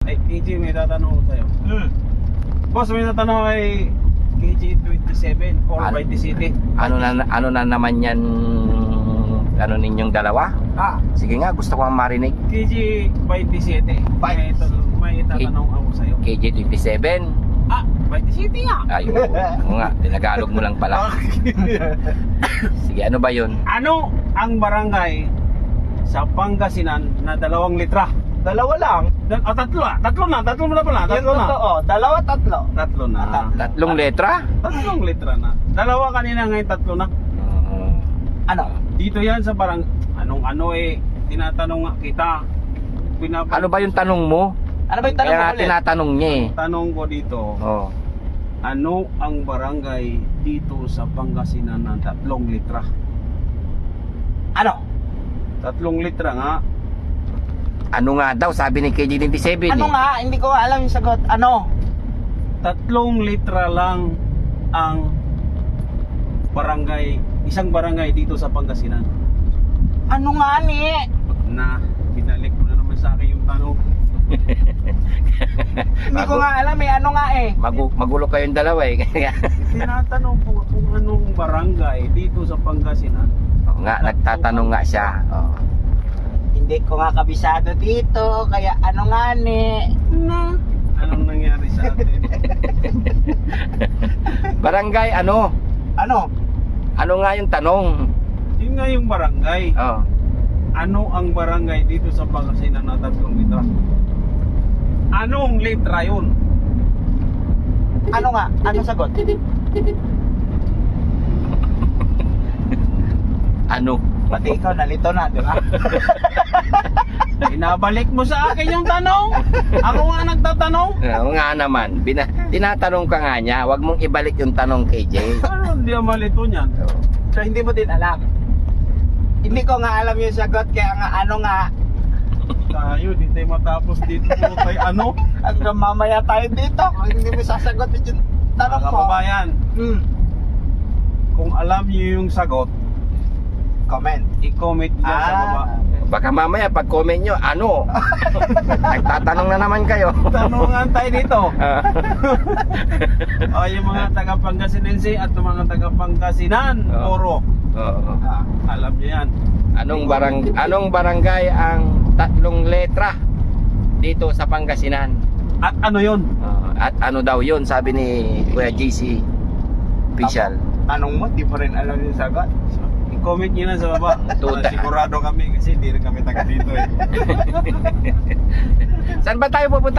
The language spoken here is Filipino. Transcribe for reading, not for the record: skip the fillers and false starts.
Ay, KG, may tatanong ko sa'yo. Boss, may tatanong kay KG 27 or Ano? by the city. Ano na naman yan, ano ninyong dalawa? Sige nga, gusto ko ang marinig. KG by the city. May tatanong ako sa'yo. KJ27. By the city nga. Ayun, oo nga, tinagalog mo lang pala. Sige, ano ba yun? Ano ang barangay sa Pangasinan na 2 litra? Dalawa lang. Tatlo na pala. Yung totoo, dalawa, tatlo. Tatlo na. 3 letra? 3 litra na. 2 kanina, ngayon 3 na. Ano? Dito yan sa barang ano tinatanong nga kita. Ano ba yung tanong mo? Ano ba yung tanong Kaya mo nga ulit? tinatanong niya eh. Tanong ko dito, Oh. ano ang barangay dito sa Pangasinan na 3 litra? Ano? 3 litra nga. Ano nga daw, sabi ni KJ27 Ano eh. nga? Hindi ko alam yung sagot. Ano? 3 litra lang ang barangay, isang barangay dito sa Pangasinan. Ano nga ni? Na binalik mo na naman sa akin yung tanong. Hindi ko nga alam eh. Ano nga eh? Magulo kayong dalawa eh. Tinatanong po kung anong barangay dito sa Pangasinan. Oo nga, nagtatanong nga siya. Oo. Hindi ko nga kabisado dito. Kaya ano nga ni? Na anong nangyari sa atin? Barangay ano? Ano? Ano nga yung tanong? Yun nga yung barangay. Oh. Ano ang barangay dito sa Pangasinan na 3 litra? Anong litra yun? Ano nga? Anong sagot? Ano? Pati ikaw nalito na, di ba? Inabalik mo sa akin yung tanong. Ako nga nagtatanong. Oo nga naman. Tinatanong ka nga niya. Huwag mong ibalik yung tanong KJ. Ano hindi ang malito niyan? So hindi mo din alam. Hindi ko nga alam yung sagot. Kaya nga ano nga? Tayo, di tayo matapos dito po tayo ano? Hanggang mamaya tayo dito. Kung hindi mo sasagutin yung tanong Mga mo. kababayan, kung alam niyo yung sagot, Comment. i-comment dyan sa baba. Baka mamaya pag-comment nyo, ano? Nagtatanong na naman kayo. Tanungan tayo dito. O yung mga taga-Pangasinense at yung mga taga-Pangasinan, Oo. Oro. Oo. Alam niyo yan. Anong barangay ang 3 letra dito sa Pangasinan? At ano yun? At ano daw yun, sabi ni Kuya JC Official. Tanong mo, di pa rin alam yung sagot. I-comment nyo na sa baba. Tuta. Sigurado kami kasi hindi rin kami taga dito eh. Saan ba tayo pupunta?